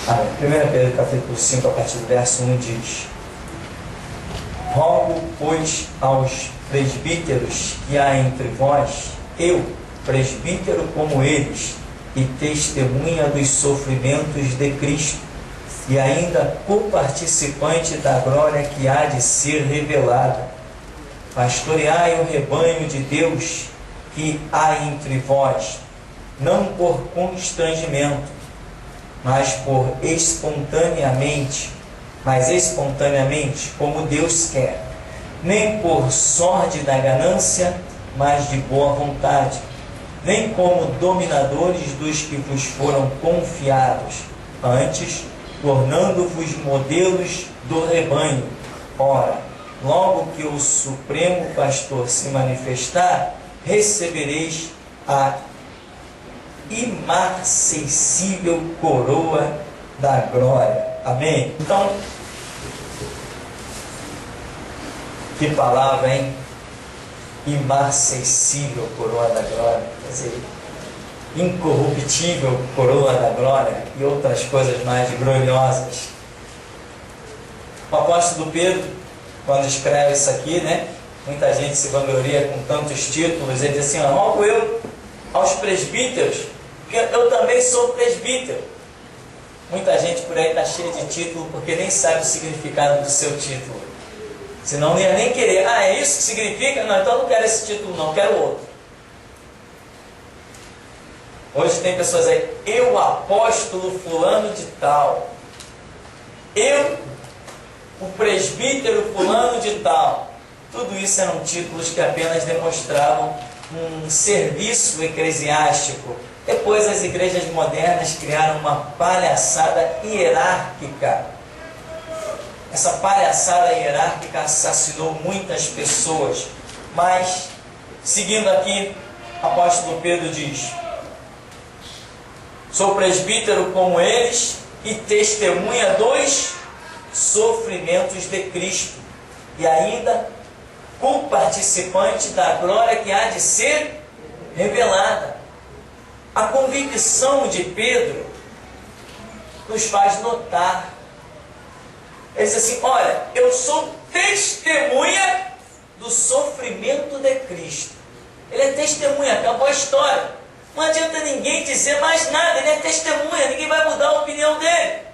Amém. 1 Pedro capítulo 5, a partir do verso 1 diz: Rogo, pois, aos presbíteros que há entre vós, eu, presbítero como eles, e testemunha dos sofrimentos de Cristo, e ainda coparticipante da glória que há de ser revelada. Pastoreai o rebanho de Deus que há entre vós, não por constrangimento, mas espontaneamente, como Deus quer, nem por sorte da ganância, mas de boa vontade, nem como dominadores dos que vos foram confiados, antes tornando-vos modelos do rebanho. Ora, logo que o Supremo Pastor se manifestar, recebereis a imarcessível coroa da glória. Amém? Então, que palavra, hein? Imarcessível coroa da glória. Quer dizer, incorruptível coroa da glória e outras coisas mais gloriosas. O apóstolo Pedro, quando escreve isso aqui, né? Muita gente se vangloria com tantos títulos. Ele diz assim: rogo eu aos presbíteros, porque eu também sou presbítero. Muita gente por aí está cheia de título porque nem sabe o significado do seu título. Senão não ia nem querer. Ah, é isso que significa? Não, então não quero esse título não, quero outro. Hoje tem pessoas aí: eu apóstolo fulano de tal, eu o presbítero fulano de tal. Tudo isso eram títulos que apenas demonstravam um serviço eclesiástico. Depois as igrejas modernas criaram uma palhaçada hierárquica. Essa palhaçada hierárquica assassinou muitas pessoas. Mas, seguindo aqui, o apóstolo Pedro diz: sou presbítero como eles e testemunha dos sofrimentos de Cristo, e ainda coparticipante da glória que há de ser revelada. A convicção de Pedro nos faz notar. Ele diz assim: olha, eu sou testemunha do sofrimento de Cristo. Ele é testemunha, acabou a história. Não adianta ninguém dizer mais nada, ele é testemunha, ninguém vai mudar a opinião dele.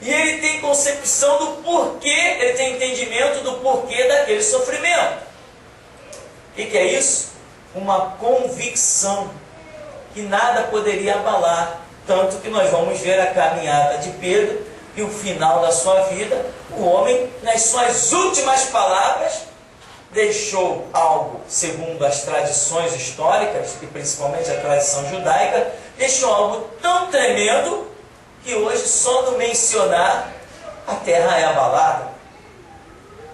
E ele tem concepção do porquê, ele tem entendimento do porquê daquele sofrimento. O que é isso? Uma convicção que nada poderia abalar. Tanto que nós vamos ver a caminhada de Pedro e o final da sua vida. O homem, nas suas últimas palavras, deixou algo, segundo as tradições históricas, e principalmente a tradição judaica, deixou algo tão tremendo que hoje, só no mencionar, a terra é abalada.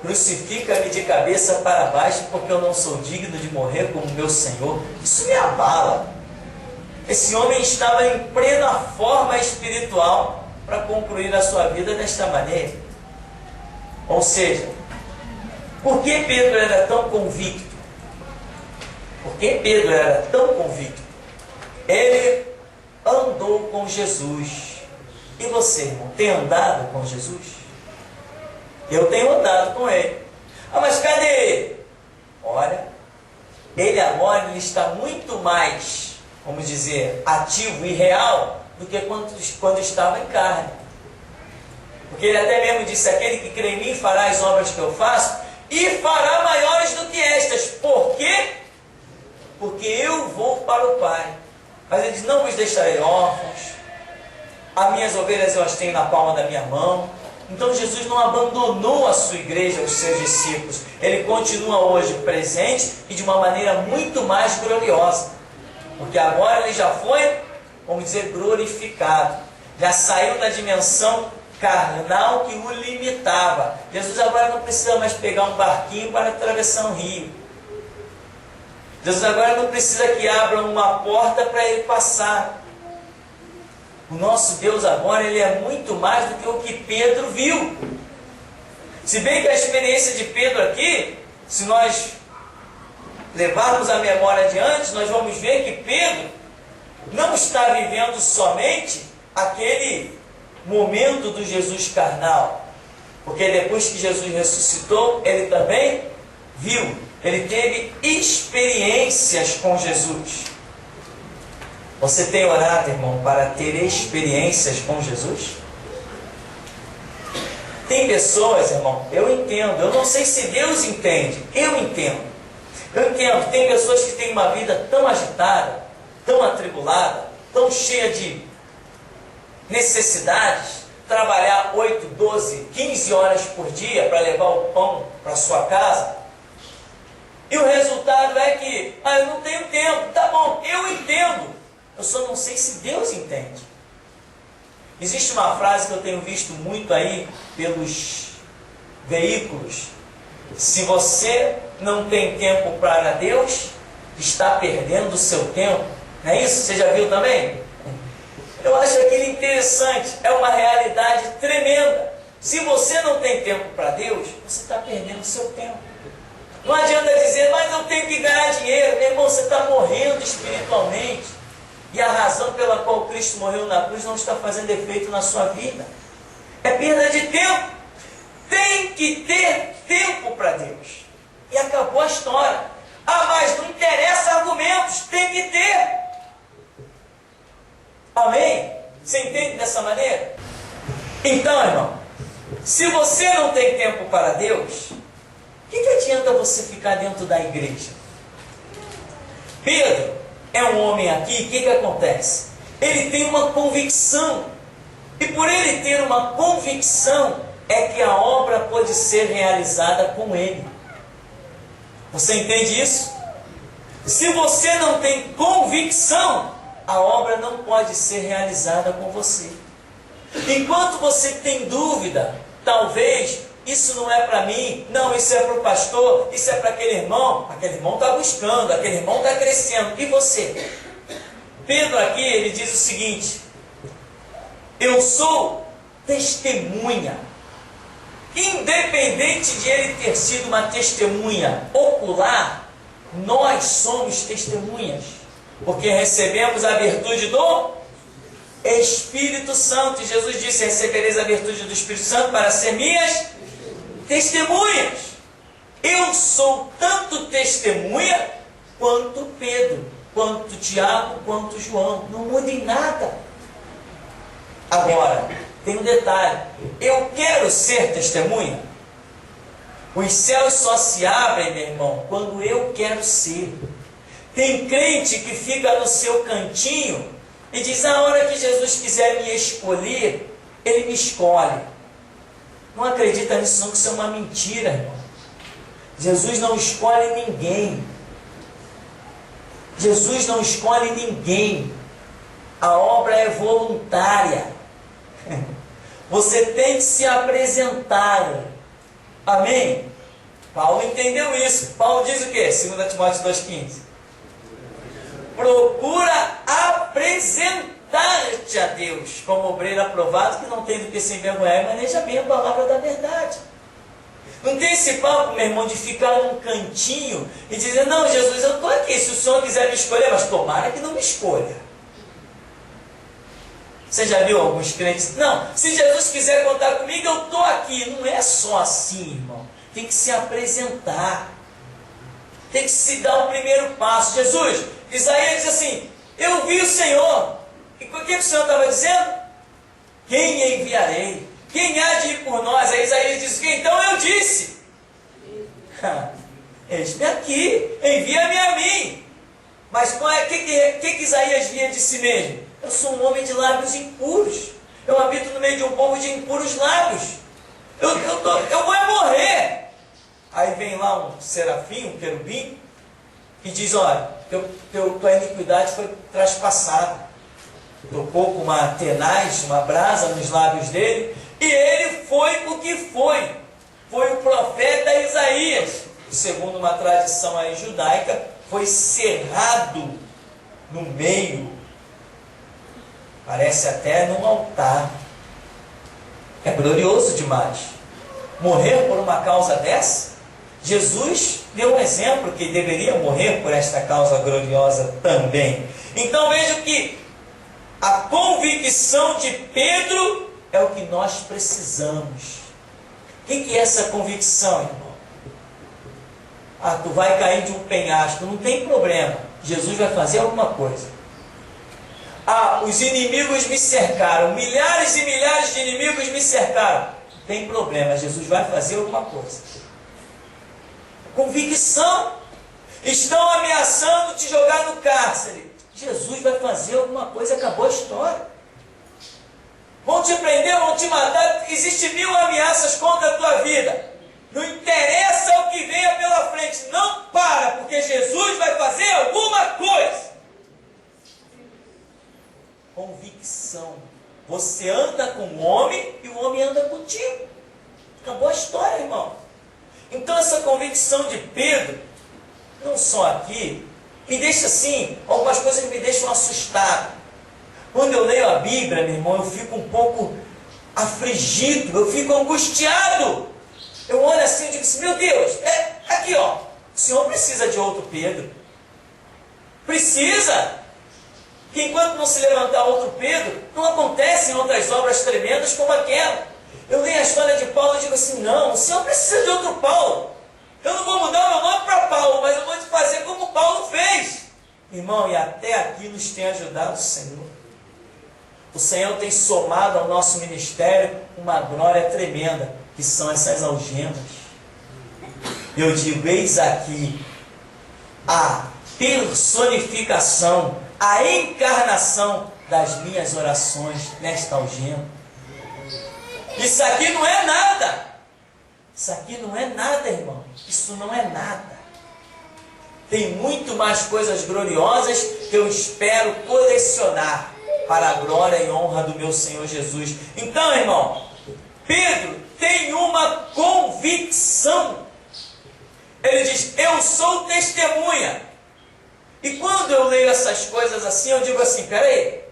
Crucifica-me de cabeça para baixo, porque eu não sou digno de morrer como meu Senhor. Isso me abala. Esse homem estava em plena forma espiritual para concluir a sua vida desta maneira. Ou seja, por que Pedro era tão convicto? Por que Pedro era tão convicto? Ele andou com Jesus. E você, irmão, tem andado com Jesus? Eu tenho andado com Ele. Ah, mas cadê Ele? Olha, Ele agora está muito mais, vamos dizer, ativo e real do que quando estava em carne. Porque Ele até mesmo disse: aquele que crê em mim fará as obras que eu faço e fará maiores do que estas. Por quê? Porque eu vou para o Pai. Mas Ele diz: não vos deixarei órfãos. As minhas ovelhas eu as tenho na palma da minha mão. Então Jesus não abandonou a sua igreja, os seus discípulos. Ele continua hoje presente e de uma maneira muito mais gloriosa. Porque agora ele já foi, vamos dizer, glorificado. Já saiu da dimensão carnal que o limitava. Jesus agora não precisa mais pegar um barquinho para atravessar um rio. Jesus agora não precisa que abra uma porta para ele passar. O nosso Deus agora, Ele é muito mais do que o que Pedro viu. Se bem que a experiência de Pedro aqui, se nós levarmos a memória adiante, nós vamos ver que Pedro não está vivendo somente aquele momento do Jesus carnal. Porque depois que Jesus ressuscitou, ele também viu. Ele teve experiências com Jesus. Você tem orado, irmão, para ter experiências com Jesus? Tem pessoas, irmão, eu entendo, eu não sei se Deus entende, eu entendo. Tem pessoas que têm uma vida tão agitada, tão atribulada, tão cheia de necessidades, trabalhar 8, 12, 15 horas por dia para levar o pão para sua casa. E o resultado é que, eu não tenho tempo. Tá bom, eu entendo. Eu só não sei se Deus entende. Existe uma frase que eu tenho visto muito aí pelos veículos. Se você não tem tempo para Deus, está perdendo o seu tempo. Não é isso? Você já viu também? Eu acho aquilo interessante. É uma realidade tremenda. Se você não tem tempo para Deus, você está perdendo o seu tempo. Não adianta dizer, mas eu tenho que ganhar dinheiro. Meu irmão, você está morrendo espiritualmente. E a razão pela qual Cristo morreu na cruz não está fazendo efeito na sua vida. É perda de tempo. Tem que ter tempo para Deus. E acabou a história. Mas não interessa argumentos, tem que ter. Amém? Você entende dessa maneira? Então, irmão, se você não tem tempo para Deus, o que adianta você ficar dentro da igreja? Pedro é um homem aqui, o que acontece? Ele tem uma convicção. E por ele ter uma convicção, é que a obra pode ser realizada com ele. Você entende isso? Se você não tem convicção, a obra não pode ser realizada com você. Enquanto você tem dúvida, talvez isso não é para mim, não, isso é para o pastor, isso é para aquele irmão está buscando, aquele irmão está crescendo. E você? Pedro aqui, ele diz o seguinte: eu sou testemunha. Independente de ele ter sido uma testemunha ocular, nós somos testemunhas, porque recebemos a virtude do Espírito Santo. E Jesus disse: recebereis a virtude do Espírito Santo para ser minhas testemunhas. Eu sou tanto testemunha quanto Pedro, quanto Tiago, quanto João. Não muda em nada. Agora, tem um detalhe. Eu quero ser testemunha. Os céus só se abrem, meu irmão, quando eu quero ser. Tem crente que fica no seu cantinho e diz: a hora que Jesus quiser me escolher, Ele me escolhe. Não acredita nisso não, que isso é uma mentira, irmão. Jesus não escolhe ninguém. Jesus não escolhe ninguém. A obra é voluntária. Você tem que se apresentar. Amém? Paulo entendeu isso. Paulo diz o quê? 2 Timóteo 2,15. Procura apresentar-te a Deus como obreiro aprovado, que não tem do que se envergonhar e maneja bem a palavra da verdade. Não tem esse papo, meu irmão, de ficar num cantinho e dizer: não, Jesus, eu estou aqui, se o Senhor quiser me escolher, mas tomara que não me escolha. Você já viu alguns crentes? Não, se Jesus quiser contar comigo, eu estou aqui. Não é só assim, irmão. Tem que se apresentar. Tem que se dar o primeiro passo. Jesus, Isaías diz assim: eu vi o Senhor. E o que o Senhor estava dizendo? Quem enviarei? Quem há de ir por nós? Aí Isaías diz: então eu disse: eis-me aqui, envia-me a mim. Mas o que Isaías via de si mesmo? Eu sou um homem de lábios impuros. Eu habito no meio de um povo de impuros lábios. Eu vou morrer. Aí vem lá um serafim, um querubim, e diz: olha, tua iniquidade foi traspassada. Tocou com uma tenaz, uma brasa nos lábios dele, e ele foi o que foi. Foi o profeta Isaías. Segundo uma tradição aí judaica, foi cerrado no meio. Parece até num altar. É glorioso demais. Morrer por uma causa dessa? Jesus deu um exemplo que deveria morrer por esta causa gloriosa também. Então veja que a convicção de Pedro é o que nós precisamos. O que é essa convicção, irmão? Ah, tu vai cair de um penhasco, não tem problema. Jesus vai fazer alguma coisa. Ah, os inimigos me cercaram, milhares e milhares de inimigos me cercaram. Não tem problema, Jesus vai fazer alguma coisa. Convicção. Estão ameaçando te jogar no cárcere. Jesus vai fazer alguma coisa, acabou a história. Vão te prender, vão te matar. Existem 1000 ameaças contra a tua vida. Não interessa o que venha pela frente. Não para, porque Jesus vai fazer alguma coisa. Convicção. Você anda com o homem e o homem anda contigo. Acabou a história, irmão. Então essa convicção de Pedro, não só aqui, me deixa assim, algumas coisas me deixam assustado. Quando eu leio a Bíblia, meu irmão, eu fico um pouco afligido, eu fico angustiado. Eu olho assim e digo assim, meu Deus, aqui ó, o Senhor precisa de outro Pedro. Precisa. Que enquanto não se levantar outro Pedro, não acontecem outras obras tremendas como aquela. Eu leio a história de Paulo e digo assim, não, o Senhor precisa de outro Paulo. Eu não vou mudar o meu nome para Paulo, mas eu vou te fazer como Paulo fez. Irmão, e até aqui nos tem ajudado o Senhor. O Senhor tem somado ao nosso ministério uma glória tremenda, que são essas algemas. Eu digo, eis aqui a personificação, a encarnação das minhas orações nesta algema. Isso aqui não é nada. Isso aqui não é nada, irmão. Isso não é nada. Tem muito mais coisas gloriosas que eu espero colecionar para a glória e honra do meu Senhor Jesus. Então, irmão, Pedro tem uma convicção. Ele diz, eu sou testemunha. E quando eu leio essas coisas assim, eu digo assim, peraí,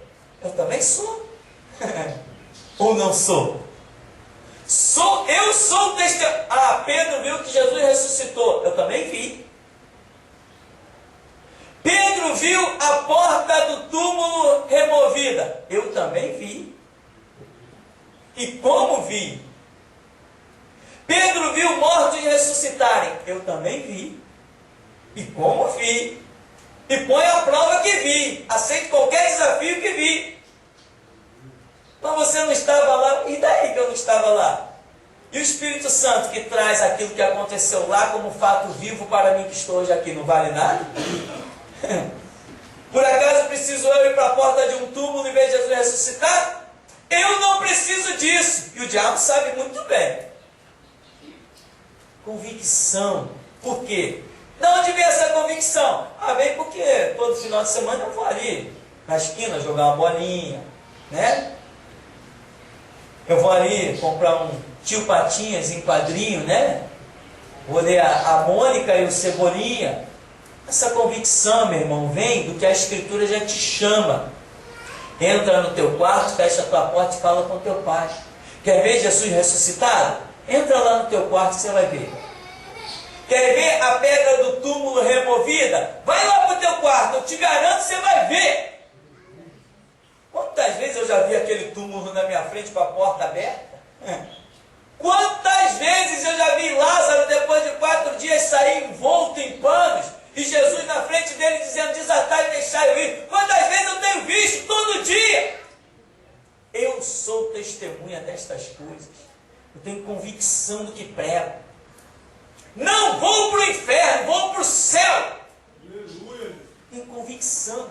eu também sou? Ou não sou? Eu sou testemunha. Ah, Pedro viu que Jesus ressuscitou. Eu também vi. Pedro viu a porta do túmulo removida. Eu também vi. E como vi? Pedro viu mortos ressuscitarem. Eu também vi. E como vi? E põe a prova que vi. Aceito qualquer desafio que vi. Mas você não estava lá. E daí que eu não estava lá? E o Espírito Santo que traz aquilo que aconteceu lá como fato vivo para mim que estou hoje aqui, não vale nada? Por acaso preciso eu ir para a porta de um túmulo e ver Jesus ressuscitar? Eu não preciso disso. E o diabo sabe muito bem. Convicção. Por quê? De onde vem essa convicção? Ah, vem porque todo final de semana eu vou ali na esquina jogar uma bolinha, né? Eu vou ali comprar um Tio Patinhas em quadrinho, né? Vou ler a Mônica e o Cebolinha. Essa convicção, meu irmão, vem do que a Escritura já te chama. Entra no teu quarto, fecha a tua porta e fala com teu pai. Quer ver Jesus ressuscitado? Entra lá no teu quarto e você vai ver. Quer ver a pedra do túmulo removida? Vai lá para o teu quarto, eu te garanto que você vai ver. Quantas vezes eu já vi aquele túmulo na minha frente com a porta aberta? Quantas vezes eu já vi Lázaro, depois de 4 dias, sair envolto em panos, e Jesus na frente dele dizendo, desatai e deixai eu ir. Quantas vezes eu tenho visto todo dia? Eu sou testemunha destas coisas. Eu tenho convicção do que prego. Não vou para o inferno, vou para o céu. Aleluia. Tenho convicção.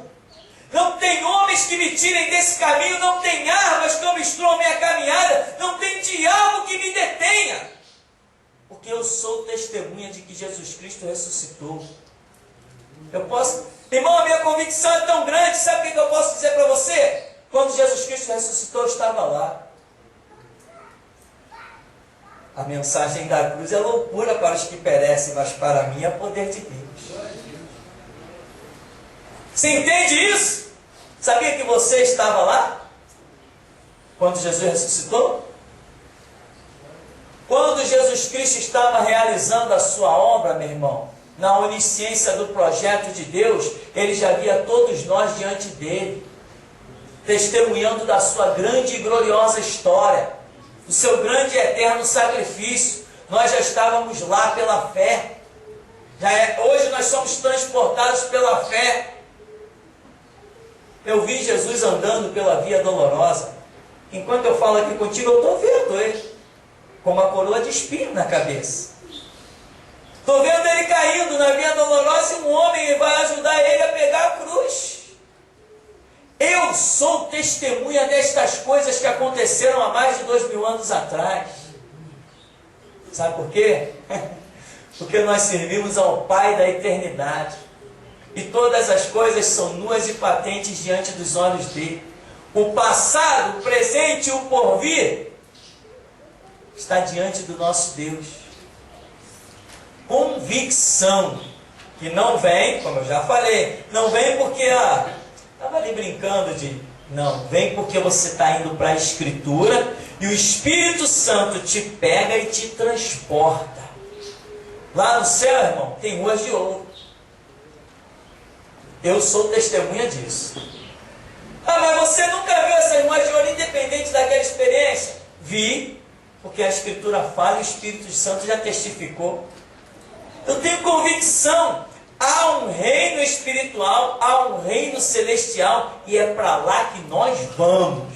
Não tem homens que me tirem desse caminho, não tem armas que obstruam minha caminhada, não tem diabo que me detenha. Porque eu sou testemunha de que Jesus Cristo ressuscitou. Eu posso... Irmão, a minha convicção é tão grande, sabe o que eu posso dizer para você? Quando Jesus Cristo ressuscitou, eu estava lá. A mensagem da cruz é loucura para os que perecem, mas para mim é poder de Deus. Você entende isso? Sabia que você estava lá? Quando Jesus ressuscitou? Quando Jesus Cristo estava realizando a sua obra, meu irmão, na onisciência do projeto de Deus, Ele já via todos nós diante dele. testemunhando da sua grande e gloriosa história, do seu grande e eterno sacrifício. Nós já estávamos lá pela fé. Hoje nós somos transportados pela fé. Eu vi Jesus andando pela Via Dolorosa. Enquanto eu falo aqui contigo, eu estou vendo ele com uma coroa de espinho na cabeça. Estou vendo ele caindo na Via Dolorosa e um homem vai ajudar ele a pegar a cruz. Eu sou testemunha destas coisas que aconteceram há mais de 2000 anos atrás. Sabe por quê? Porque nós servimos ao Pai da eternidade. E todas as coisas são nuas e patentes diante dos olhos dele. O passado, o presente e o porvir está diante do nosso Deus. Convicção que não vem, como eu já falei, não vem porque estava ali brincando de... Não, vem porque você está indo para a Escritura e o Espírito Santo te pega e te transporta. Lá no céu, irmão, tem ruas de ouro. Eu sou testemunha disso. Mas você nunca viu essas ruas de ouro independente daquela experiência? Vi, porque a Escritura fala e o Espírito Santo já testificou. Eu tenho convicção. Há um reino espiritual, há um reino celestial, e é para lá que nós vamos.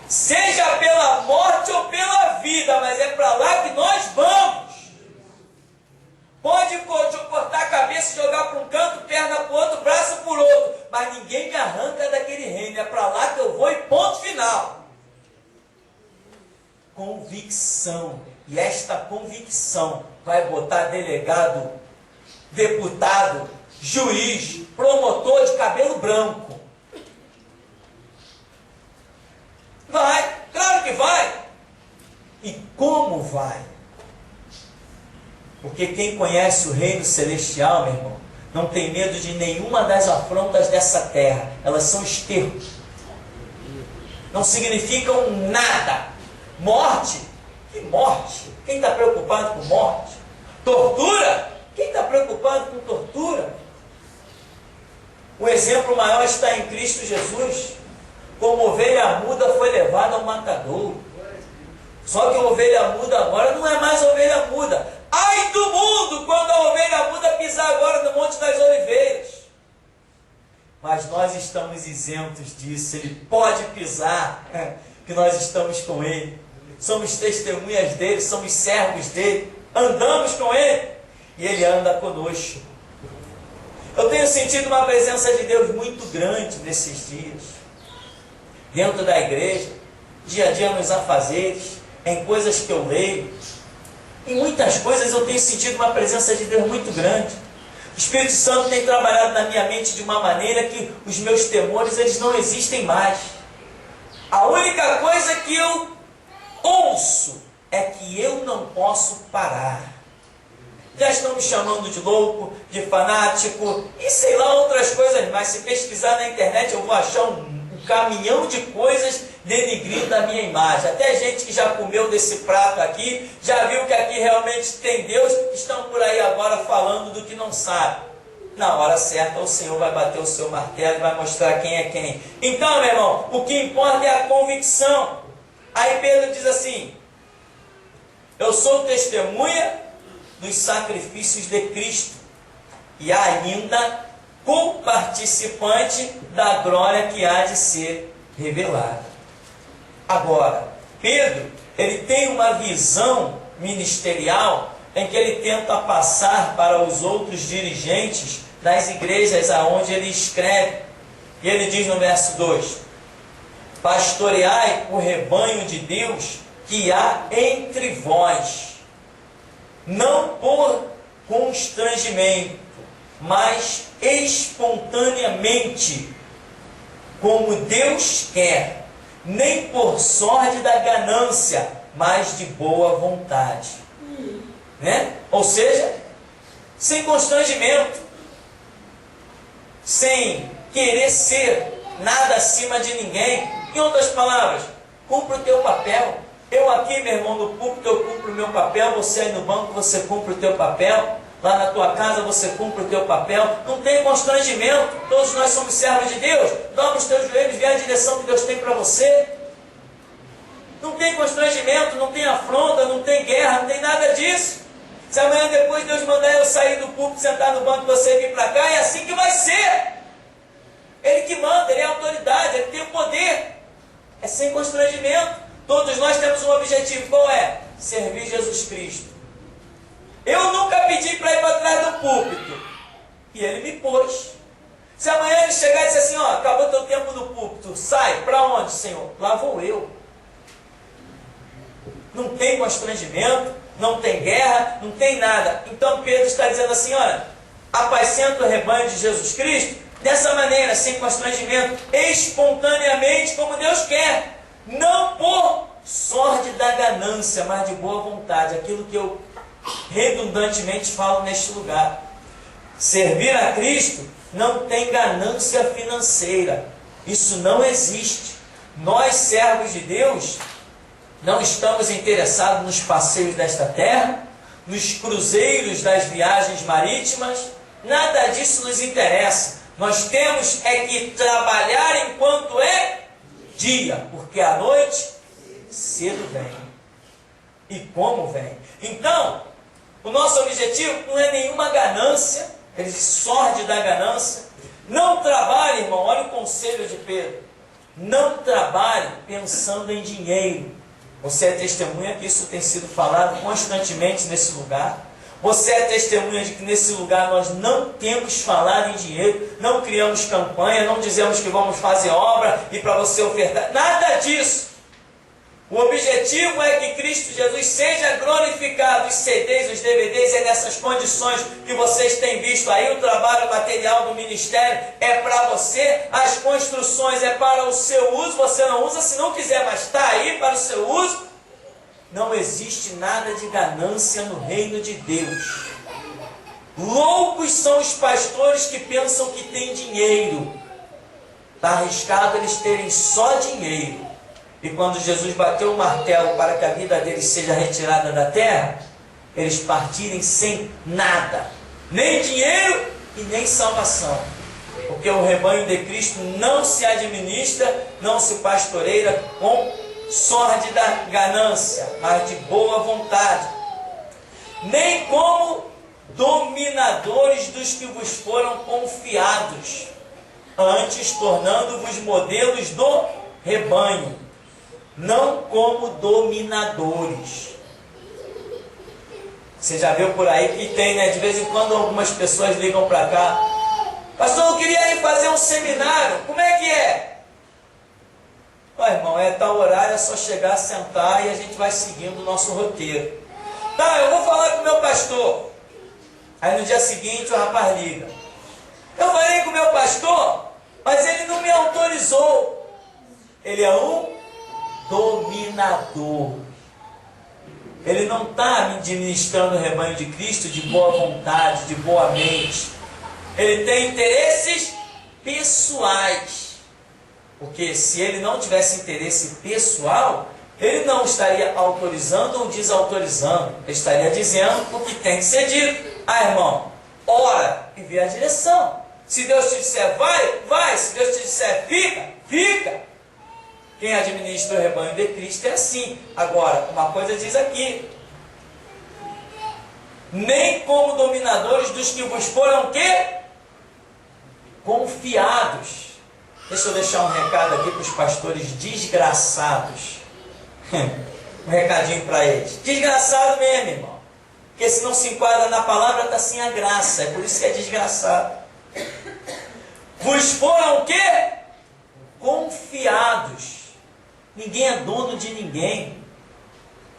Seja pela morte ou pela vida, mas é para lá que nós vamos. Pode cortar a cabeça e jogar para um canto, perna para o outro, braço para o outro, mas ninguém me arranca daquele reino. É para lá que eu vou e ponto final. Convicção. E esta convicção vai botar delegado, deputado, juiz, promotor de cabelo branco. Vai, claro que vai. E como vai? Porque quem conhece o reino celestial, meu irmão, não tem medo de nenhuma das afrontas dessa terra. Elas são esterco. Não significam nada. Morte? Que morte? Quem está preocupado com morte? Tortura? Quem está preocupado com tortura? O exemplo maior está em Cristo Jesus. Como ovelha muda foi levada ao matadouro. Só que a ovelha muda agora não é mais ovelha muda. Ai do mundo quando a ovelha muda pisar agora no Monte das Oliveiras. Mas nós estamos isentos disso. Ele pode pisar, que nós estamos com ele. Somos testemunhas dele, somos servos dele. Andamos com ele. E ele anda conosco. Eu tenho sentido uma presença de Deus muito grande nesses dias. Dentro da igreja, dia a dia nos afazeres, em coisas que eu leio. Em muitas coisas eu tenho sentido uma presença de Deus muito grande. O Espírito Santo tem trabalhado na minha mente de uma maneira que os meus temores, eles não existem mais. A única coisa que eu ouço é que eu não posso parar. Já estão me chamando de louco, de fanático e sei lá outras coisas, mas se pesquisar na internet eu vou achar um caminhão de coisas denigrindo a minha imagem. Até gente que já comeu desse prato aqui, já viu que aqui realmente tem Deus, estão por aí agora falando do que não sabe. Na hora certa o Senhor vai bater o seu martelo e vai mostrar quem é quem. Então, meu irmão, o que importa é a convicção. Aí Pedro diz assim: eu sou testemunha dos sacrifícios de Cristo e ainda co-participante da glória que há de ser revelada. Agora, Pedro, ele tem uma visão ministerial em que ele tenta passar para os outros dirigentes das igrejas aonde ele escreve. E ele diz no verso 2: pastoreai o rebanho de Deus que há entre vós, não por constrangimento, mas espontaneamente, como Deus quer, nem por sorte da ganância, mas de boa vontade. Né? Ou seja, sem constrangimento, sem querer ser nada acima de ninguém. Em outras palavras, cumpra o teu papel. Eu aqui, meu irmão, no púlpito, eu cumpro o meu papel. Você aí no banco, você cumpre o teu papel. lá na tua casa você cumpre o teu papel, não tem constrangimento, todos nós somos servos de Deus, dobra os teus joelhos, vê a direção que Deus tem para você. Não tem constrangimento, não tem afronta, não tem guerra, não tem nada disso. Se amanhã depois Deus mandar eu sair do púlpito, sentar no banco, você vir para cá, é assim que vai ser. Ele que manda, Ele é a autoridade, Ele tem o poder. É sem constrangimento. Todos nós temos um objetivo, qual é? Servir Jesus Cristo. Eu nunca pedi para ir para trás do púlpito. E Ele me pôs. Se amanhã Ele chegar e disser assim, ó, acabou teu tempo no púlpito, sai, para onde, Senhor? Lá vou eu. Não tem constrangimento, não tem guerra, não tem nada. Então Pedro está dizendo assim, olha, apacenta o rebanho de Jesus Cristo dessa maneira, sem constrangimento, espontaneamente, como Deus quer. Não por sorte da ganância, mas de boa vontade. Aquilo que eu redundantemente falo neste lugar. Servir a Cristo não tem ganância financeira. Isso não existe. Nós, servos de Deus, não estamos interessados nos passeios desta terra, nos cruzeiros das viagens marítimas. Nada disso nos interessa. Nós temos é que trabalhar enquanto é dia, porque a noite cedo vem. E como vem? Então, o nosso objetivo não é nenhuma ganância, ele sorte da ganância. Não trabalhe, irmão, olha o conselho de Pedro. Não trabalhe pensando em dinheiro. Você é testemunha que isso tem sido falado constantemente nesse lugar. Você é testemunha de que nesse lugar nós não temos falado em dinheiro, não criamos campanha, não dizemos que vamos fazer obra e para você ofertar. Nada disso. O objetivo é que Cristo Jesus seja glorificado. Os CDs, os DVDs, é nessas condições que vocês têm visto aí. O trabalho material do ministério é para você. As construções é para o seu uso. Você não usa se não quiser, mas está aí para o seu uso. Não existe nada de ganância no reino de Deus. Loucos são os pastores que pensam que têm dinheiro. Está arriscado eles terem só dinheiro. E quando Jesus bateu o martelo para que a vida deles seja retirada da terra, eles partirem sem nada. Nem dinheiro e nem salvação. Porque o rebanho de Cristo não se administra, não se pastoreia com sorte da ganância, mas de boa vontade. Nem como dominadores dos que vos foram confiados, antes tornando-vos modelos do rebanho, não como dominadores. Você já viu por aí que tem, né? De vez em quando algumas pessoas ligam para cá. Pastor, eu queria ir fazer um seminário. Como é que é? Ó, irmão, é tal horário, é só chegar, sentar e a gente vai seguindo o nosso roteiro. Tá, eu vou falar com o meu pastor. Aí no dia seguinte o rapaz liga. Eu falei com o meu pastor, mas ele não me autorizou. Ele é um dominador. Ele não está administrando o rebanho de Cristo de boa vontade, de boa mente. Ele tem interesses pessoais. Porque se ele não tivesse interesse pessoal, ele não estaria autorizando ou desautorizando. Ele estaria dizendo o que tem que ser dito. Ah, irmão, ora e vê a direção. Se Deus te disser vai, vai. Se Deus te disser fica, fica. Quem administra o rebanho de Cristo é assim. Agora, uma coisa diz aqui. Nem como dominadores dos que vos foram o quê? Confiados. Deixa eu deixar um recado aqui para os pastores desgraçados. Um recadinho para eles. Desgraçado mesmo, irmão. Porque se não se enquadra na palavra, está sem a graça. É por isso que é desgraçado. Vos foram o quê? Confiados. Ninguém é dono de ninguém.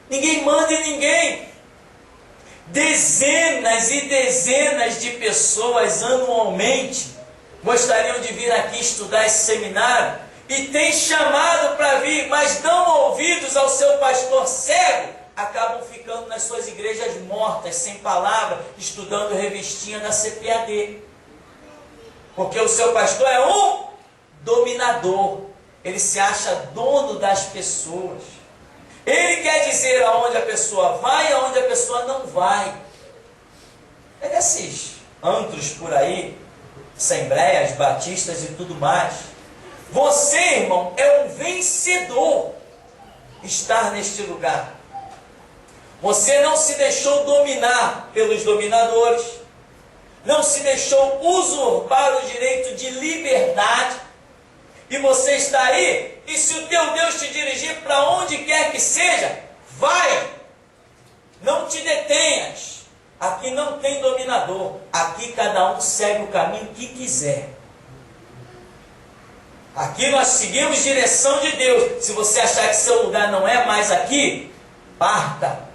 Ninguém manda em ninguém. Dezenas e dezenas de pessoas anualmente gostariam de vir aqui estudar esse seminário e tem chamado para vir, mas dão ouvidos ao seu pastor cego, acabam ficando nas suas igrejas mortas, sem palavra, estudando revistinha da CPAD. Porque o seu pastor é um dominador. Ele se acha dono das pessoas. Ele quer dizer aonde a pessoa vai e aonde a pessoa não vai. é desses antros por aí, assembleias, batistas e tudo mais. Você, irmão, é um vencedor estar neste lugar. Você não se deixou dominar pelos dominadores, não se deixou usurpar o direito de liberdade, e você está aí, e se o teu Deus te dirigir para onde quer que seja, vai, não te detenhas. Aqui não tem dominador, aqui cada um segue o caminho que quiser. Aqui nós seguimos direção de Deus. Se você achar que seu lugar não é mais aqui, parta.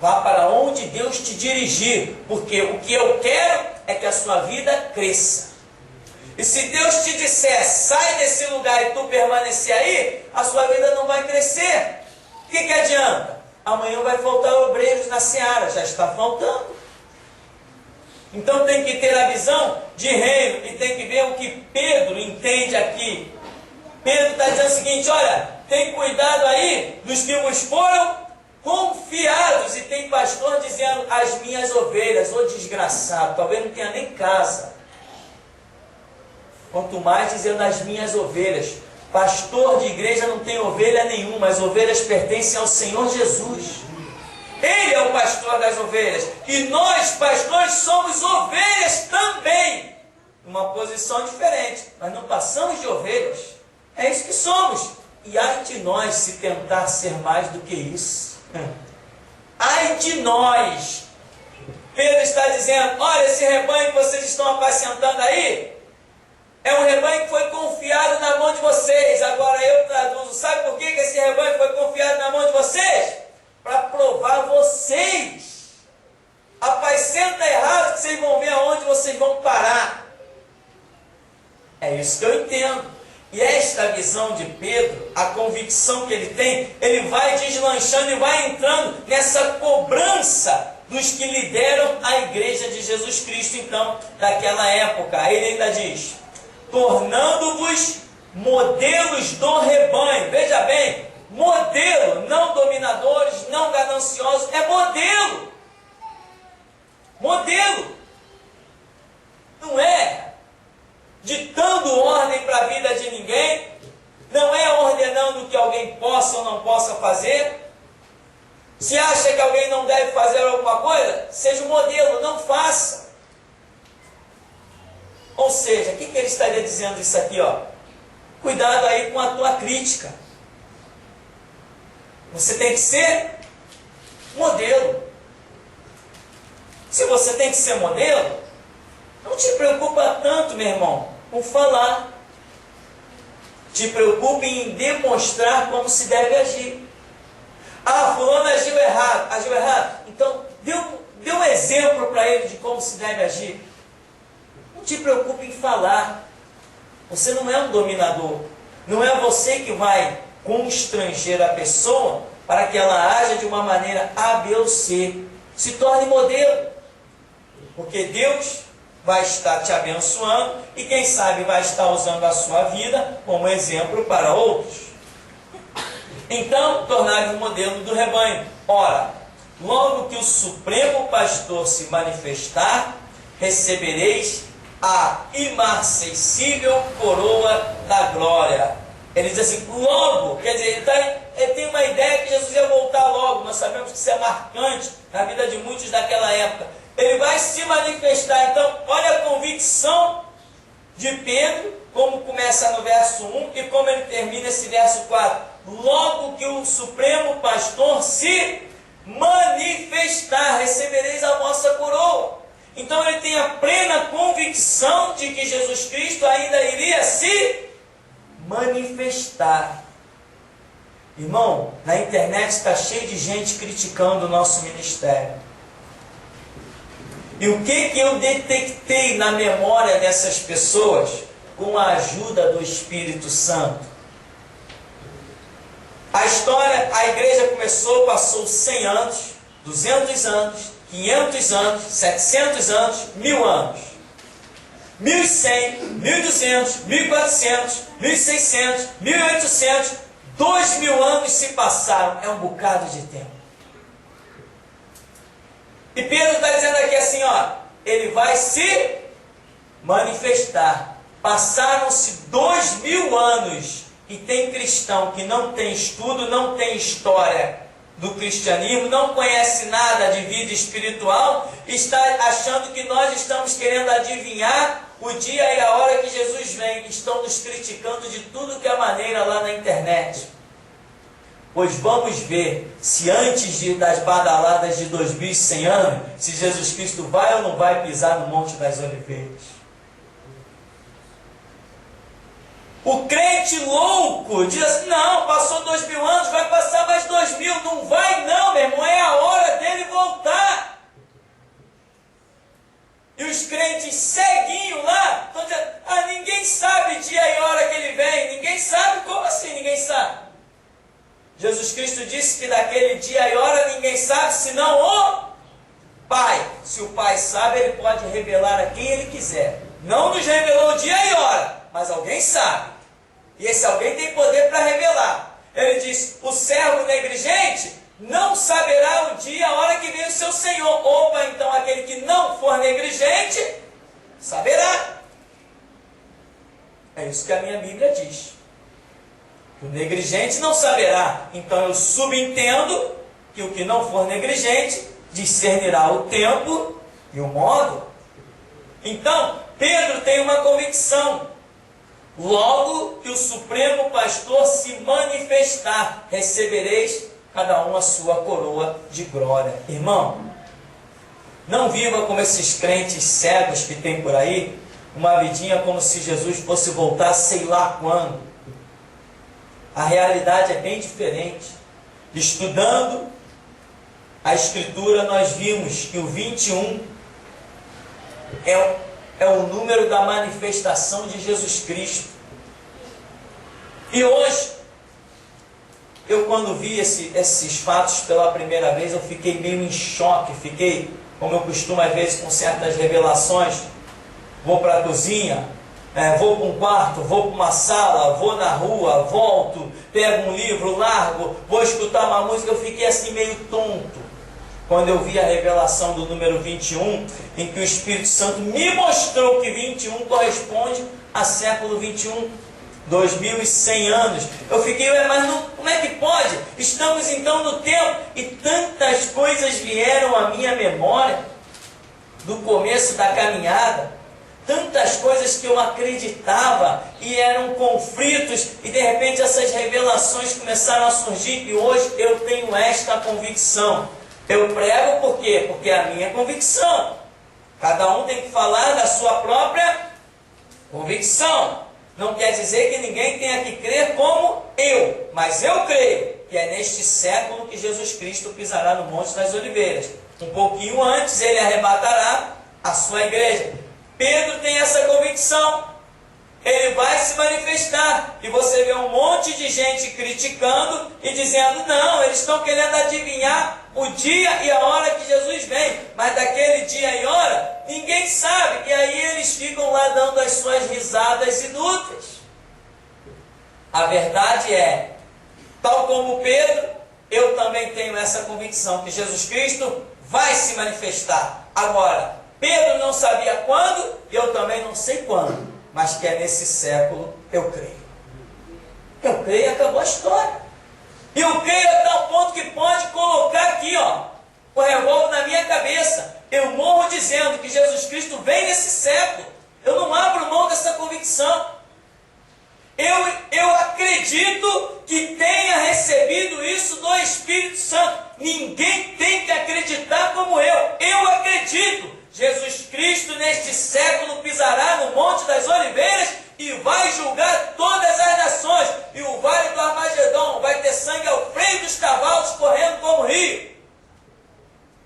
Vá para onde Deus te dirigir, porque o que eu quero é que a sua vida cresça. E se Deus te disser, sai desse lugar e tu permanecer aí, a sua vida não vai crescer. O que adianta? Amanhã vai faltar obreiros na seara, já está faltando. Então tem que ter a visão de reino e tem que ver o que Pedro entende aqui. Pedro está dizendo o seguinte, olha, tem cuidado aí dos que vos foram confiados, e tem pastor dizendo, as minhas ovelhas, ô desgraçado, talvez não tenha nem casa. Quanto mais dizendo as minhas ovelhas. Pastor de igreja não tem ovelha nenhuma, as ovelhas pertencem ao Senhor Jesus. Ele é o pastor das ovelhas. E nós, pastores, somos ovelhas também. Numa posição diferente. Mas não passamos de ovelhas. É isso que somos. E ai de nós se tentar ser mais do que isso. Ai de nós. Pedro está dizendo, olha, esse rebanho que vocês estão apacentando aí, é um rebanho que foi confiado na mão de vocês. Agora eu traduzo. Sabe por que esse rebanho foi confiado na mão de vocês? Para provar vocês. Apacenta errado que vocês vão ver aonde vocês vão parar. É isso que eu entendo. E esta visão de Pedro, a convicção que ele tem, ele vai deslanchando e vai entrando nessa cobrança dos que lideram a igreja de Jesus Cristo, então, daquela época. Ele ainda diz, tornando-vos modelos do rebanho. Veja bem, modelo, não dominadores, não gananciosos, é modelo. Modelo. Não é ditando ordem para a vida de ninguém, não é ordenando que alguém possa ou não possa fazer. Se acha que alguém não deve fazer alguma coisa, seja um modelo, não faça. Ou seja, o que ele estaria dizendo isso aqui? Ó? Cuidado aí com a tua crítica. Você tem que ser modelo. Se você tem que ser modelo, não te preocupa tanto, meu irmão, com falar. Te preocupe em demonstrar como se deve agir. Ah, fulano agiu errado. Agiu errado? Então, dê um exemplo para ele de como se deve agir. Não te preocupe em falar. Você não é um dominador. Não é você que vai constranger a pessoa para que ela haja de uma maneira A, B ou C. Se torne modelo. Porque Deus vai estar te abençoando e quem sabe vai estar usando a sua vida como exemplo para outros. Então, tornar-vos modelo do rebanho. Ora, logo que o Supremo Pastor se manifestar, recebereis a imarcessível coroa da glória. Ele diz assim, logo, quer dizer, ele tem uma ideia que Jesus ia voltar logo. Nós sabemos que isso é marcante na vida de muitos daquela época. Ele vai se manifestar. Então, olha a convicção de Pedro, como começa no verso 1 e como ele termina esse verso 4. Logo que o Supremo Pastor se manifestar, recebereis a vossa coroa. Então ele tem a plena convicção de que Jesus Cristo ainda iria se manifestar. Irmão, na internet está cheio de gente criticando o nosso ministério. E o que eu detectei na memória dessas pessoas com a ajuda do Espírito Santo? A história, a igreja começou, passou 100 anos, 200 anos, 500 anos, 700 anos, 1000 anos. 1100, 1200, 1400, 1600, 1800, 2000 anos se passaram. É um bocado de tempo. E Pedro está dizendo aqui assim, ó, ele vai se manifestar. Passaram-se 2000 anos e tem cristão que não tem estudo, não tem história do cristianismo, não conhece nada de vida espiritual, está achando que nós estamos querendo adivinhar o dia e a hora que Jesus vem. Estão nos criticando de tudo que é maneira lá na internet. Pois vamos ver se antes das badaladas de 2100 anos, se Jesus Cristo vai ou não vai pisar no Monte das Oliveiras. O crente louco diz assim, não, passou 2000 anos, vai passar mais 2000. Não vai não, meu irmão, é a hora dele voltar. E os crentes ceguinhos lá, estão dizendo, ninguém sabe dia e hora que ele vem. Ninguém sabe? Como assim ninguém sabe? Jesus Cristo disse que daquele dia e hora ninguém sabe, senão o Pai. Se o Pai sabe, ele pode revelar a quem ele quiser. Não nos revelou o dia e hora, mas alguém sabe. E esse alguém tem poder para revelar. Ele diz, o servo negligente não saberá o dia, a hora que vem o seu Senhor. Opa, então aquele que não for negligente, saberá. É isso que a minha Bíblia diz. O negligente não saberá. Então eu subentendo que o que não for negligente discernirá o tempo e o modo. Então, Pedro tem uma convicção. Logo que o Supremo Pastor se manifestar, recebereis cada um a sua coroa de glória. Irmão, não viva como esses crentes cegos que tem por aí, uma vidinha como se Jesus fosse voltar sei lá quando. A realidade é bem diferente. Estudando a Escritura, nós vimos que o 21 é o número da manifestação de Jesus Cristo. E hoje, eu quando vi esses fatos pela primeira vez, eu fiquei meio em choque. Fiquei, como eu costumo às vezes com certas revelações, vou para a cozinha, vou para um quarto, vou para uma sala, vou na rua, volto, pego um livro, largo, vou escutar uma música. Eu fiquei assim meio tonto quando eu vi a revelação do número 21, em que o Espírito Santo me mostrou que 21 corresponde a século 21, 2100 anos. Eu fiquei, mas não, como é que pode? Estamos então no tempo, e tantas coisas vieram à minha memória do começo da caminhada, tantas coisas que eu acreditava e eram conflitos, e de repente essas revelações começaram a surgir, e hoje eu tenho esta convicção. Eu prego por quê? Porque é a minha convicção. Cada um tem que falar da sua própria convicção. Não quer dizer que ninguém tenha que crer como eu, mas eu creio que é neste século que Jesus Cristo pisará no Monte das Oliveiras. Um pouquinho antes ele arrebatará a sua igreja. Pedro tem essa convicção. Ele vai se manifestar. E você vê um monte de gente criticando e dizendo, não, eles estão querendo adivinhar o dia e a hora que Jesus vem. Mas daquele dia e hora, ninguém sabe. E aí eles ficam lá dando as suas risadas inúteis. A verdade é, tal como Pedro, eu também tenho essa convicção que Jesus Cristo vai se manifestar. Agora, Pedro não sabia quando, eu também não sei quando. Mas que é nesse século, eu creio. Eu creio e acabou a história. E eu creio a tal ponto que pode colocar aqui, o revólver na minha cabeça. Eu morro dizendo que Jesus Cristo vem nesse século. Eu não abro mão dessa convicção. Eu acredito que tenha recebido isso do Espírito Santo. Ninguém tem que acreditar como eu. Eu acredito. Jesus Cristo neste século pisará no Monte das Oliveiras e vai julgar todas as nações. E o Vale do Armagedon vai ter sangue ao freio dos cavalos correndo como rio.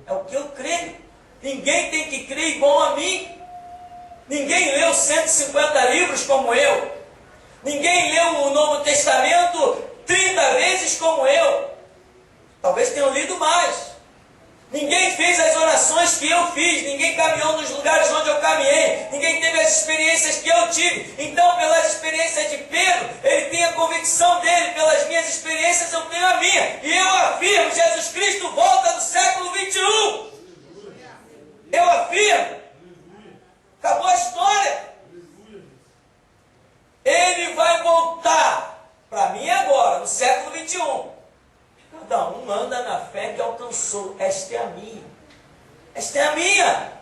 É o que eu creio. Ninguém tem que crer igual a mim. Ninguém leu 150 livros como eu. Ninguém leu o Novo Testamento 30 vezes como eu. Talvez tenham lido mais. Ninguém fez as orações que eu fiz, ninguém caminhou nos lugares onde eu caminhei, ninguém teve as experiências que eu tive. Então, pelas experiências de Pedro, ele tem a convicção dele, pelas minhas experiências eu tenho a minha. E eu afirmo, Jesus Cristo volta no século 21. Cada um anda na fé que alcançou. Esta é a minha. Esta é a minha.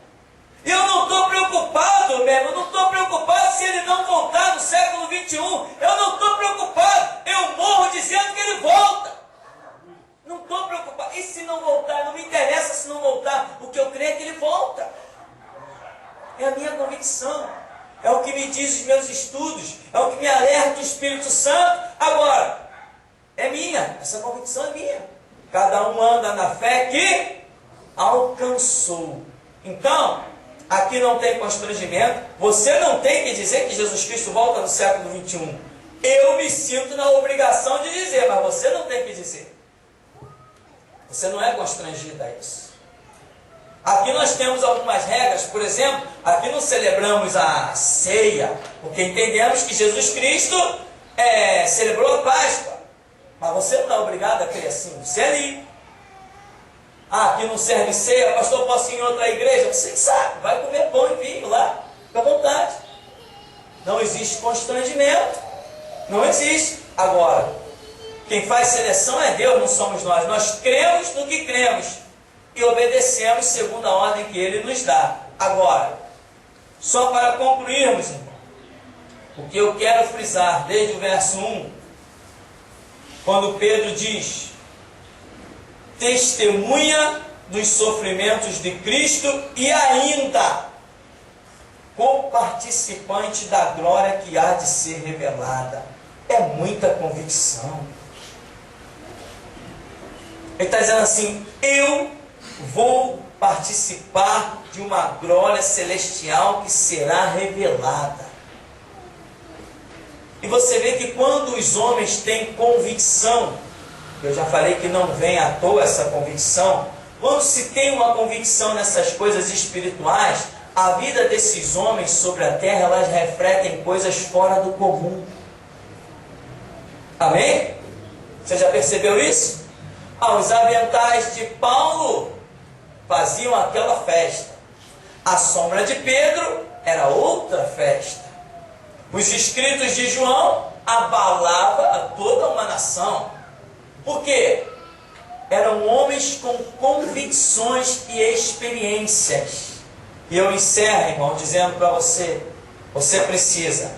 E eu não estou preocupado, meu irmão, eu não estou preocupado se ele não voltar no século 21. Eu não estou preocupado. Eu morro dizendo que ele volta. Não estou preocupado. E se não voltar? Não me interessa se não voltar. O que eu creio é que ele volta. É a minha convicção. É o que me diz os meus estudos. É o que me alerta o Espírito Santo. Agora, é minha. Essa convicção é minha. Cada um anda na fé que alcançou. Então, aqui não tem constrangimento. Você não tem que dizer que Jesus Cristo volta no século 21. Eu me sinto na obrigação de dizer, mas você não tem que dizer. Você não é constrangido a isso. Aqui nós temos algumas regras. Por exemplo, aqui não celebramos a ceia, porque entendemos que Jesus Cristo celebrou a Páscoa. Mas você não é obrigado a crer assim. Você é livre. Aqui não serve ceia, pastor, posso ir em outra igreja? Você que sabe, vai comer pão e vinho lá, fica à vontade. Não existe constrangimento. Não existe. Agora, quem faz seleção é Deus, não somos nós. Nós cremos no que cremos e obedecemos segundo a ordem que Ele nos dá. Agora, só para concluirmos, irmão, o que eu quero frisar desde o verso 1, quando Pedro diz: testemunha dos sofrimentos de Cristo e ainda co-participante da glória que há de ser revelada. É muita convicção. Ele está dizendo assim: eu vou participar de uma glória celestial que será revelada. E você vê que quando os homens têm convicção, eu já falei que não vem à toa essa convicção, quando se tem uma convicção nessas coisas espirituais, a vida desses homens sobre a terra, elas refletem coisas fora do comum. Amém? Você já percebeu isso? Os aventais de Paulo faziam aquela festa. A sombra de Pedro era outra festa. Os escritos de João abalavam toda uma nação. Por quê? Eram homens com convicções e experiências. E eu encerro, irmão, dizendo para você: você precisa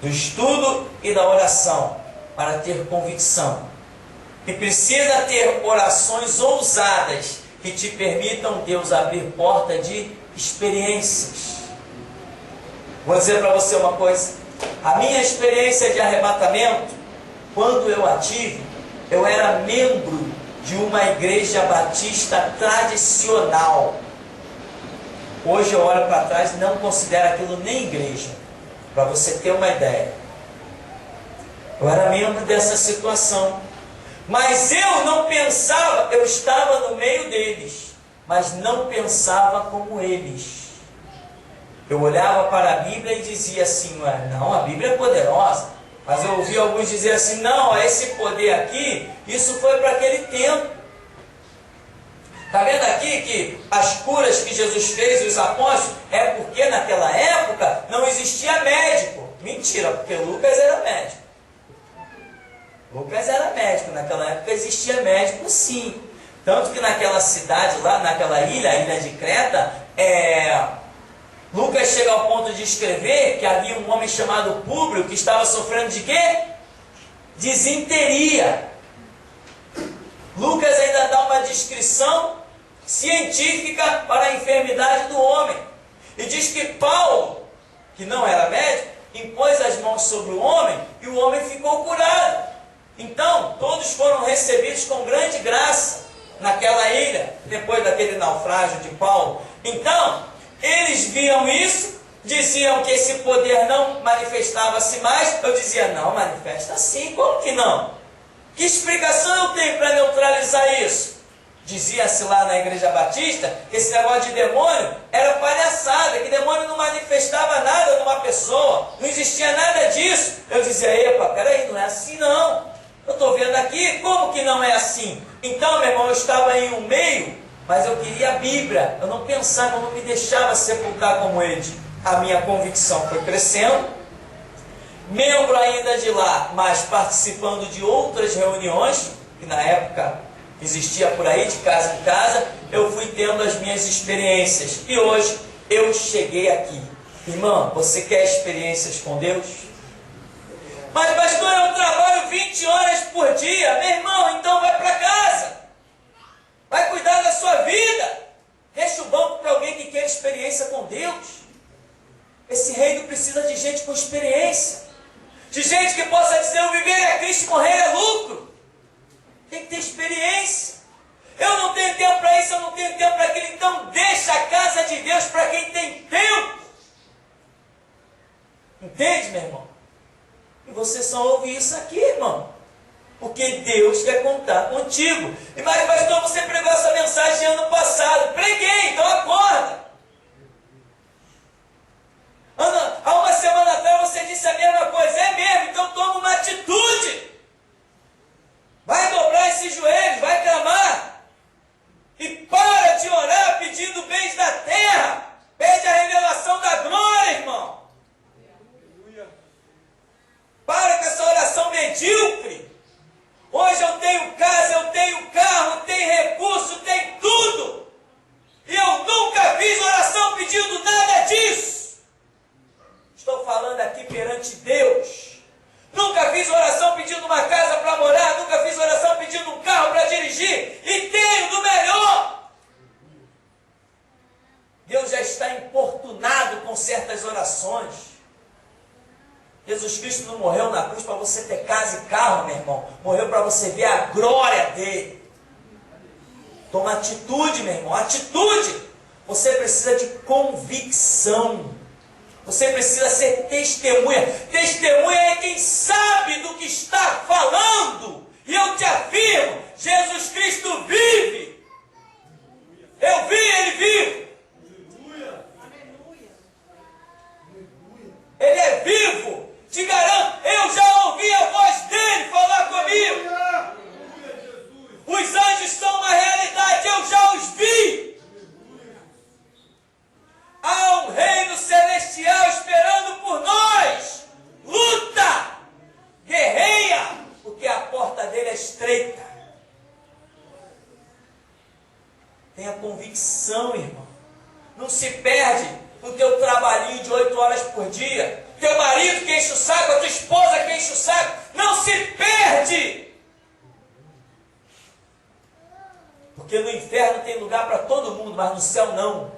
do estudo e da oração para ter convicção. E precisa ter orações ousadas que te permitam, Deus, abrir porta de experiências. Vou dizer para você uma coisa: a minha experiência de arrebatamento, quando eu a tive, eu era membro de uma igreja batista tradicional. Hoje eu olho para trás e não considero aquilo nem igreja, para você ter uma ideia. Eu era membro dessa situação. Mas eu não pensava, eu estava no meio deles, mas não pensava como eles. Eu olhava para a Bíblia e dizia assim: não, a Bíblia é poderosa. Mas eu ouvi alguns dizer assim: não, esse poder aqui, isso foi para aquele tempo. Está vendo aqui que as curas que Jesus fez e os apóstolos é porque naquela época não existia médico. Mentira, porque Lucas era médico. Lucas era médico, naquela época existia médico sim. Tanto que naquela cidade lá, naquela ilha, a ilha de Creta, Lucas chega ao ponto de escrever que havia um homem chamado Públio que estava sofrendo de quê? Disenteria. Lucas ainda dá uma descrição científica para a enfermidade do homem. E diz que Paulo, que não era médico, impôs as mãos sobre o homem e o homem ficou curado. Então, todos foram recebidos com grande graça naquela ilha, depois daquele naufrágio de Paulo. Então, eles viam isso, diziam que esse poder não manifestava-se mais. Eu dizia: não, manifesta sim, como que não? Que explicação eu tenho para neutralizar isso? Dizia-se lá na igreja batista que esse negócio de demônio era palhaçada, que demônio não manifestava nada numa pessoa, não existia nada disso. Eu dizia: epa, peraí, não é assim não. Eu estou vendo aqui, como que não é assim? Então, meu irmão, eu estava em um meio, mas eu queria a Bíblia. Eu não pensava, eu não me deixava sepultar como eles. A minha convicção foi crescendo. Membro ainda de lá, mas participando de outras reuniões, que na época existia por aí, de casa em casa, eu fui tendo as minhas experiências. E hoje eu cheguei aqui. Irmão, você quer experiências com Deus? Mas pastor, eu trabalho 20 horas por dia. Meu irmão, então vai para casa. Vai cuidar da sua vida. Deixa o banco para alguém que quer experiência com Deus. Esse reino precisa de gente com experiência. De gente que possa dizer, eu viver é Cristo e morrer é lucro. Tem que ter experiência. Eu não tenho tempo para isso, eu não tenho tempo para aquilo. Então deixa a casa de Deus para quem tem tempo. Entende, meu irmão? E você só ouve isso aqui, irmão. Porque Deus quer contar contigo. E mas pastor, você pregou essa mensagem ano passado. Preguei, então acorda. Há uma semana atrás você disse a mesma coisa. É mesmo, então toma uma atitude. Vai dobrar esses joelhos, vai clamar. E para de orar pedindo bens da terra. Pede a revelação da glória, irmão. Para com essa oração medíocre. Hoje eu tenho casa, eu tenho carro, eu tenho recurso, tenho tudo. E eu nunca fiz oração pedindo nada disso. Estou falando aqui perante Deus. Nunca fiz oração pedindo uma casa para morar, nunca fiz oração pedindo um carro para dirigir. E tenho do melhor. Deus já está importunado com certas orações. Jesus Cristo não morreu na cruz para você ter casa e carro, meu irmão. Morreu para você ver a glória dele. Toma atitude, meu irmão. Atitude. Você precisa de convicção. Você precisa ser testemunha. Testemunha é quem sabe do que está falando. E eu te afirmo, Jesus Cristo vive. Eu vi ele vivo. Ele é vivo. Te garanto, eu já ouvi a voz dele falar comigo. Os anjos são uma realidade, eu já os vi. Há um reino celestial esperando por nós. Luta, guerreia, porque a porta dele é estreita. Tenha convicção, irmão. Não se perde no teu trabalhinho de 8 horas por dia. Teu marido que enche o saco, a tua esposa que enche o saco. Não se perde. Porque no inferno tem lugar para todo mundo, mas no céu não.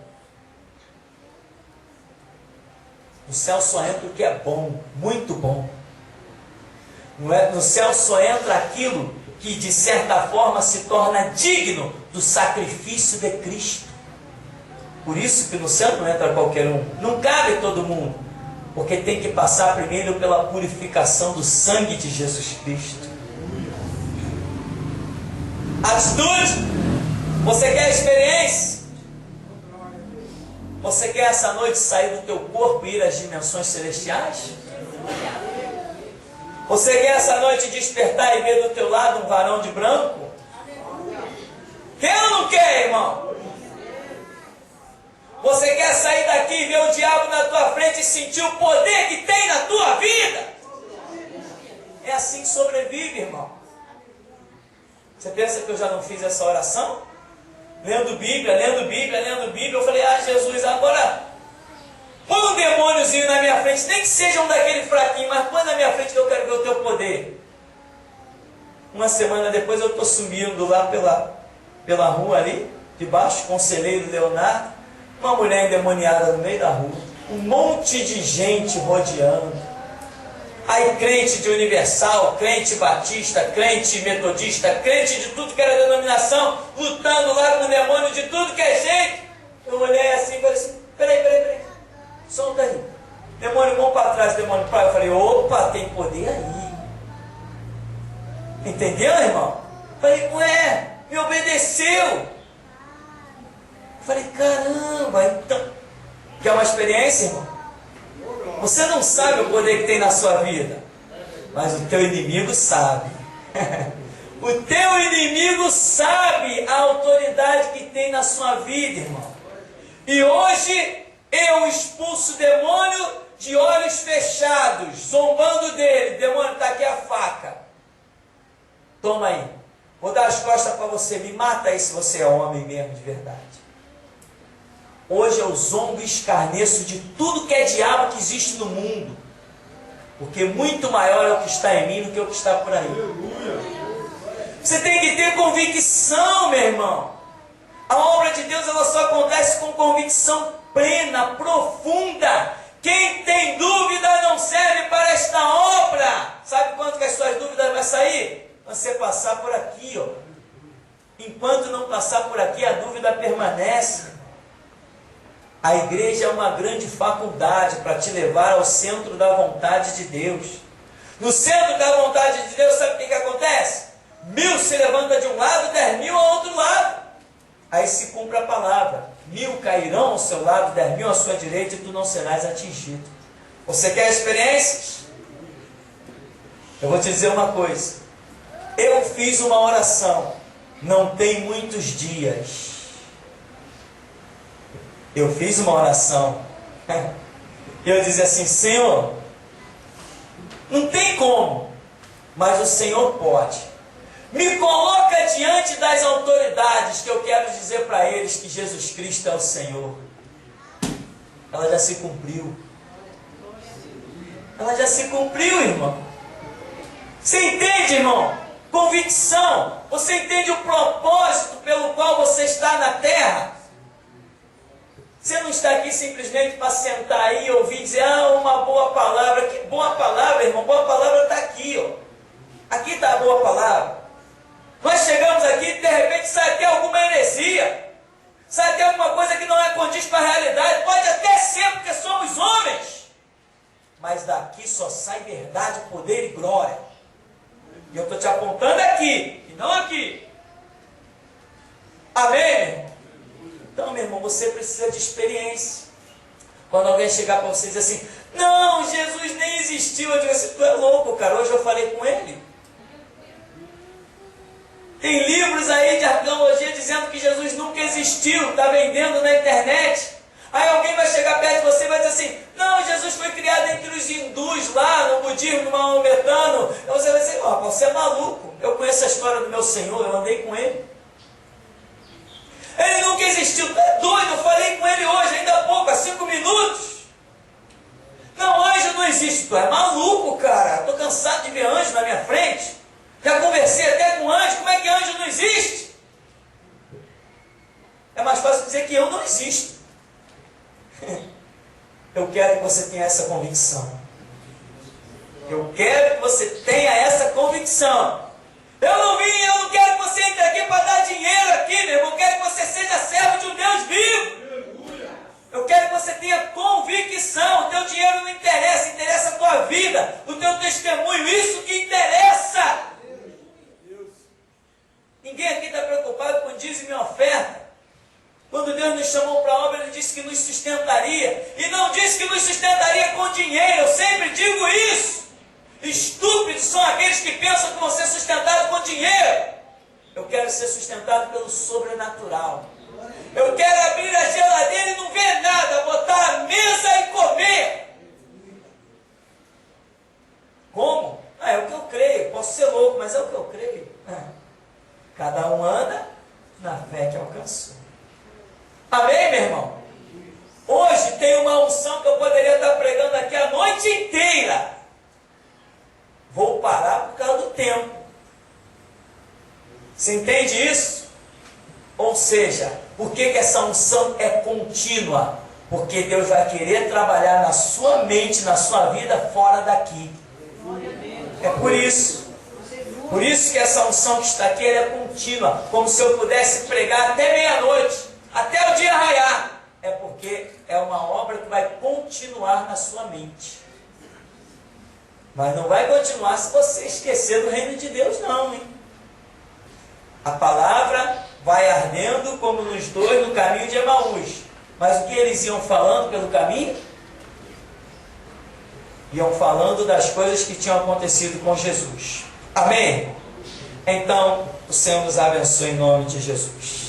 No céu só entra o que é bom, muito bom. No céu só entra aquilo que de certa forma se torna digno do sacrifício de Cristo. Por isso que no céu não entra qualquer um. Não cabe todo mundo. Porque tem que passar primeiro pela purificação do sangue de Jesus Cristo. Atitude. Você quer experiência? Você quer essa noite sair do teu corpo e ir às dimensões celestiais? Você quer essa noite despertar e ver do teu lado um varão de branco? Quer ou não quer, irmão? Você quer sair daqui e ver o diabo na tua frente e sentir o poder que tem na tua vida? É assim que sobrevive, irmão. Você pensa que eu já não fiz essa oração? Lendo Bíblia, eu falei, Jesus, agora põe um demôniozinho na minha frente, nem que seja um daquele fraquinho, mas põe na minha frente que eu quero ver o teu poder. Uma semana depois eu estou sumindo lá pela rua ali, debaixo, Conselheiro Leonardo, uma mulher endemoniada no meio da rua, um monte de gente rodeando. Aí crente de Universal, crente batista, crente metodista, crente de tudo que era denominação, lutando lá com o demônio de tudo que é jeito. Eu olhei assim e falei assim, peraí, solta aí. Demônio bom para trás, demônio para. Eu falei, opa, tem poder aí. Entendeu, irmão? Falei, ué, me obedeceu. Falei, caramba, então... Quer uma experiência, irmão? Você não sabe o poder que tem na sua vida, mas o teu inimigo sabe. O teu inimigo sabe a autoridade que tem na sua vida, irmão. E hoje eu expulso o demônio de olhos fechados, zombando dele. Demônio, está aqui a faca. Toma aí. Vou dar as costas para você, me mata aí se você é homem mesmo de verdade. Hoje eu zombo e escarneço de tudo que é diabo que existe no mundo. Porque muito maior é o que está em mim do que o que está por aí. Você tem que ter convicção, meu irmão. A obra de Deus ela só acontece com convicção plena, profunda. Quem tem dúvida não serve para esta obra. Sabe quanto que as suas dúvidas vão sair? Você passar por aqui, ó. Enquanto não passar por aqui, a dúvida permanece. A igreja é uma grande faculdade para te levar ao centro da vontade de Deus. No centro da vontade de Deus, sabe o que acontece? 1000 se levanta de um lado, 10.000 ao outro lado. Aí se cumpre a palavra. 1000 cairão ao seu lado, 10.000 à sua direita e tu não serás atingido. Você quer experiências? Eu vou te dizer uma coisa. Eu fiz uma oração, não tem muitos dias. Eu fiz uma oração. Eu dizia assim, Senhor, não tem como, mas o Senhor pode. Me coloca diante das autoridades que eu quero dizer para eles que Jesus Cristo é o Senhor. Ela já se cumpriu. Ela já se cumpriu, irmão. Você entende, irmão? Convicção. Você entende o propósito pelo qual você está na terra? Você não está aqui simplesmente para sentar aí e ouvir dizer, uma boa palavra. Que boa palavra, irmão? Boa palavra está aqui, ó. Aqui está a boa palavra. Nós chegamos aqui e de repente sai até alguma heresia. Sai até alguma coisa que não é condiz com a realidade. Pode até ser porque somos homens. Mas daqui só sai verdade, poder e glória. E eu estou te apontando aqui, e não aqui. Amém? Então, meu irmão, você precisa de experiência. Quando alguém chegar para você e dizer assim, não, Jesus nem existiu, eu digo assim, tu é louco, cara, hoje eu falei com ele. Tem livros aí de arqueologia dizendo que Jesus nunca existiu, está vendendo na internet. Aí alguém vai chegar perto de você e vai dizer assim, não, Jesus foi criado entre os hindus lá, no budismo, no maometano. Então você vai dizer, você é maluco, eu conheço a história do meu Senhor, eu andei com ele. Ele nunca existiu, tu é doido, eu falei com ele hoje, ainda há pouco, há 5 minutos. Não, anjo não existe, tu é maluco, cara, estou cansado de ver anjo na minha frente. Já conversei até com anjo, como é que anjo não existe? É mais fácil dizer que eu não existo. Eu quero que você tenha essa convicção. Eu quero que você tenha essa convicção. Eu não quero que você entre aqui para dar dinheiro aqui, meu irmão. Eu quero que você seja servo de um Deus vivo. Eu quero que você tenha convicção. O teu dinheiro não interessa, interessa a tua vida, o teu testemunho, isso que interessa. Ninguém aqui está preocupado com dízimo e oferta. Quando Deus nos chamou para a obra, Ele disse que nos sustentaria. E não disse que nos sustentaria com dinheiro. Eu sempre digo isso. Estúpidos são aqueles que pensam que vão ser sustentados com dinheiro. Eu quero ser sustentado pelo sobrenatural. Eu quero abrir a geladeira e não ver nada, botar a mesa e comer. Como? É o que eu creio. Posso ser louco, mas é o que eu creio. Cada um anda na fé que alcançou. Amém, meu irmão? Hoje tem uma unção que eu poderia estar pregando aqui a noite inteira. Vou parar por causa do tempo. Você entende isso? Ou seja, por que essa unção é contínua? Porque Deus vai querer trabalhar na sua mente, na sua vida, fora daqui. É por isso. Por isso que essa unção que está aqui ela é contínua. Como se eu pudesse pregar até meia-noite. Até o dia raiar. É porque é uma obra que vai continuar na sua mente. Mas não vai continuar se você esquecer do reino de Deus, não, hein? A palavra vai ardendo como nos dois no caminho de Emaús. Mas o que eles iam falando pelo caminho? Iam falando das coisas que tinham acontecido com Jesus. Amém? Então, o Senhor nos abençoe em nome de Jesus.